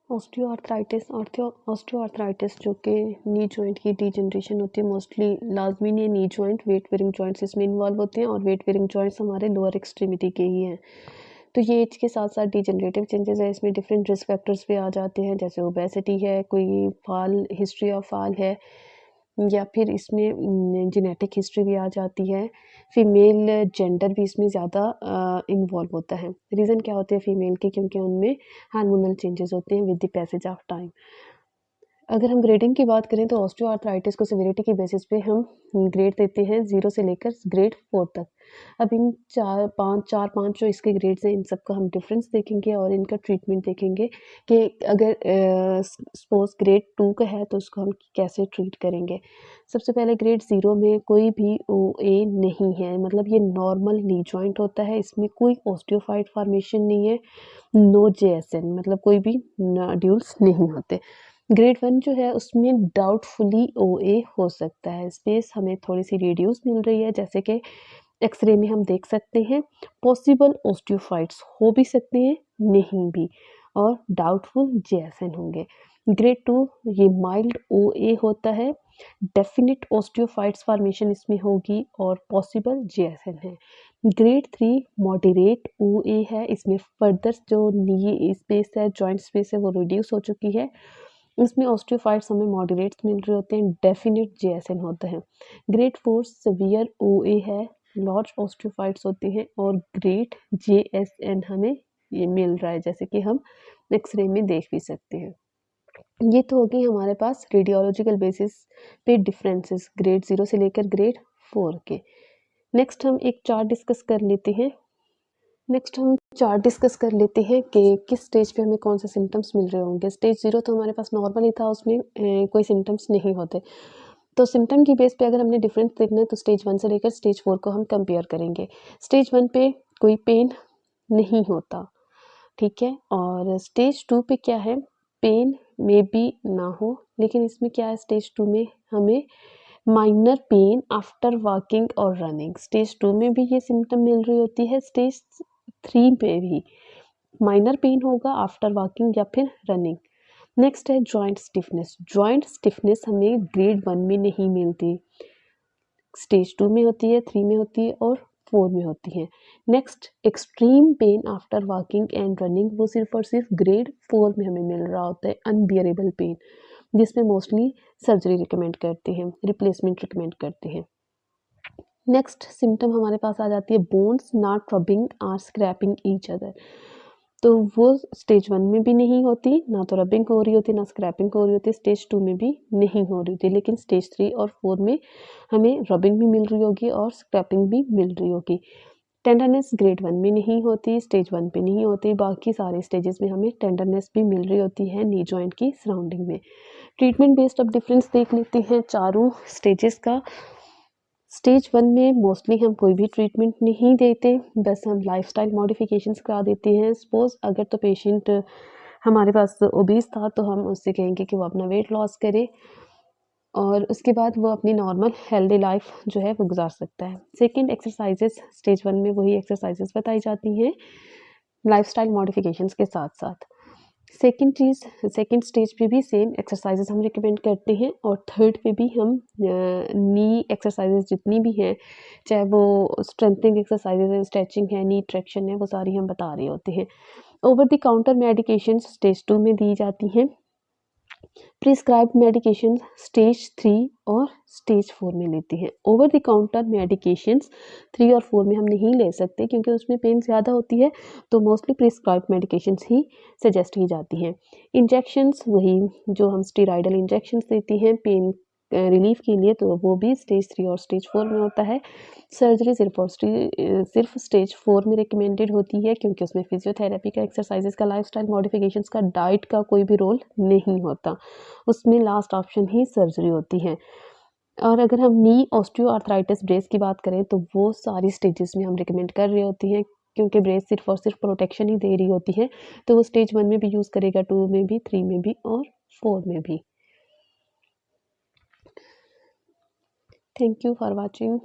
Osteoarthritis जो कि knee joint की डीजनरेशन होती है, मोस्टली लाजमी नहीं knee joint, weight bearing joints इसमें इन्वॉल्व होते हैं और वेट बेरिंग जॉइंट्स हमारे लोअर एक्सट्रीमिटी के ही हैं। तो ये एज के साथ साथ डीजनरेटिव चेंजेस है, इसमें डिफरेंट रिस्क फैक्टर्स भी आ जाते हैं, जैसे ओबेसिटी है, कोई फाल हिस्ट्री ऑफ फाल है, या फिर इसमें जेनेटिक हिस्ट्री भी आ जाती है। फीमेल जेंडर भी इसमें ज़्यादा इन्वॉल्व होता है। रीज़न क्या होते हैं फीमेल के, क्योंकि उनमें हार्मोनल चेंजेस होते हैं with the passage of time. अगर हम ग्रेडिंग की बात करें तो ऑस्टियोआर्थराइटिस को सिविरिटी की बेसिस पे हम ग्रेड देते हैं 0 से लेकर ग्रेड 4 तक। अब इन 4-5 जो इसके ग्रेड्स हैं, इन सब का हम डिफरेंस देखेंगे और इनका ट्रीटमेंट देखेंगे कि अगर सपोज ग्रेड 2 का है तो उसको हम कैसे ट्रीट करेंगे। सबसे पहले ग्रेड 0 में कोई भी OA नहीं है, मतलब ये नॉर्मल नी जॉइंट होता है, इसमें कोई ऑस्टियोफाइट फॉर्मेशन नहीं है, नो JSN, मतलब कोई भी नोड्यूल्स नहीं होते। ग्रेड 1 जो है उसमें डाउटफुली OA हो सकता है, स्पेस हमें थोड़ी सी रिड्यूस मिल रही है, जैसे कि एक्सरे में हम देख सकते हैं। पॉसिबल ऑस्टियोफाइट्स हो भी सकते हैं, नहीं भी, और डाउटफुल JSN होंगे। ग्रेड 2 ये माइल्ड OA होता है, डेफिनिट ऑस्टियोफाइट्स फॉर्मेशन इसमें होगी और पॉसिबल JSN है। ग्रेड 3 मॉडरेट OA है, इसमें फर्दर जो नी स्पेस है, जॉइंट स्पेस है, वो रिड्यूस हो चुकी है। इसमें ऑस्टियोफाइट्स हमें मॉडरेट्स मिल रहे होते हैं, डेफिनिट JSN होता है। ग्रेड 4 सीवियर OA है, लार्ज ऑस्टियोफाइट्स होती हैं, और ग्रेड JSN हमें ये मिल रहा है, जैसे कि हम एक्सरे में देख भी सकते हैं। ये तो हो गई हमारे पास रेडियोलॉजिकल बेसिस पे डिफरेंसेस ग्रेड 0 से लेकर ग्रेड 4 के। नेक्स्ट हम एक चार्ट डिस्कस कर लेते हैं। कि किस स्टेज पे हमें कौन से सिम्टम्स मिल रहे होंगे। स्टेज 0 तो हमारे पास नॉर्मल ही था, उसमें कोई सिम्टम्स नहीं होते। तो सिम्टम की बेस पे अगर हमने डिफरेंस देखना है तो स्टेज 1 से लेकर स्टेज 4 को हम कंपेयर करेंगे। स्टेज 1 पे कोई पेन नहीं होता, ठीक है, और स्टेज 2 पे क्या है, पेन में भी ना हो, लेकिन इसमें क्या है, स्टेज 2 में हमें माइनर पेन आफ्टर वॉकिंग और रनिंग। स्टेज 2 में भी ये सिम्टम मिल रही होती है, स्टेज 3 पे भी माइनर पेन होगा आफ्टर वॉकिंग या फिर रनिंग। नेक्स्ट है जॉइंट स्टिफनेस। जॉइंट स्टिफनेस हमें ग्रेड 1 में नहीं मिलती, स्टेज 2 में होती है, 3 में होती है और 4 में होती है। Next extreme pen after walking and running, वो सिर्फ और सिर्फ ग्रेड 4 में हमें मिल रहा होता है, अनबियरेबल पेन, जिसमें मोस्टली सर्जरी रिकमेंड करते हैं, रिप्लेसमेंट रिकमेंड करते हैं। नेक्स्ट सिम्टम हमारे पास आ जाती है बोन्स नॉट रबिंग और स्क्रैपिंग ईच अदर। तो वो स्टेज 1 में भी नहीं होती, ना तो रबिंग हो रही होती, ना स्क्रैपिंग हो रही होती, स्टेज 2 में भी नहीं हो रही होती, लेकिन स्टेज 3 और 4 में हमें रबिंग भी मिल रही होगी और स्क्रैपिंग भी मिल रही होगी। टेंडरनेस ग्रेड 1 में नहीं होती, स्टेज 1 पे नहीं होती, बाकी सारे स्टेजेस में हमें टेंडरनेस भी मिल रही होती है नी जॉइंट की सराउंडिंग में। ट्रीटमेंट बेस्ड अब डिफरेंस देख लेते हैं चारों स्टेजेस का। स्टेज 1 में मोस्टली हम कोई भी ट्रीटमेंट नहीं देते, बस हम लाइफस्टाइल मॉडिफिकेशंस करा देते हैं। सपोज़ अगर तो पेशेंट हमारे पास ओबीस था तो हम उससे कहेंगे कि वो अपना वेट लॉस करे और उसके बाद वो अपनी नॉर्मल हेल्दी लाइफ जो है वो गुजार सकता है। सेकंड एक्सरसाइजेस स्टेज 1 में वही एक्सरसाइजेस बताई जाती हैं लाइफस्टाइल मॉडिफिकेशंस के साथ-साथ। सेकंड स्टेज पे भी सेम एक्सरसाइजेस हम रिकमेंड करते हैं और थर्ड पे भी हम नी एक्सरसाइजेस जितनी भी हैं, चाहे वो स्ट्रेंथनिंग एक्सरसाइजेस है, स्ट्रेचिंग है, नी ट्रैक्शन है, वो सारी हम बता रहे होते हैं। Over the counter medications stage 2 में दी जाती हैं। प्रिस्क्राइब्ड मेडिकेशन स्टेज 3 और स्टेज 4 में लेते हैं। ओवर द काउंटर मेडिकेशंस 3 और 4 में हम नहीं ले सकते क्योंकि उसमें पेन ज़्यादा होती है, तो मोस्टली प्रिस्क्राइब्ड मेडिकेशंस ही सजेस्ट की जाती हैं। इंजेक्शंस वही जो हम स्टेरॉइडल इंजेक्शंस देते हैं पेन रिलीफ के लिए, तो वो भी स्टेज 3 और स्टेज 4 में होता है। सर्जरी सिर्फ स्टेज 4 में रिकमेंडेड होती है क्योंकि उसमें फिजियोथेरेपी का, एक्सरसाइजेस का, लाइफस्टाइल मॉडिफिकेशंस का, डाइट का कोई भी रोल नहीं होता, उसमें लास्ट ऑप्शन ही सर्जरी होती है। और अगर हम नी ऑस्टियोआर्थराइटिस ब्रेस की बात करें तो वो सारी स्टेजेस में हम रिकमेंड कर रही होती हैं क्योंकि ब्रेस सिर्फ और सिर्फ प्रोटेक्शन ही दे रही होती है, तो वो स्टेज 1 में भी यूज़ करेगा, 2 में भी, 3 में भी और 4 में भी। Thank you for watching.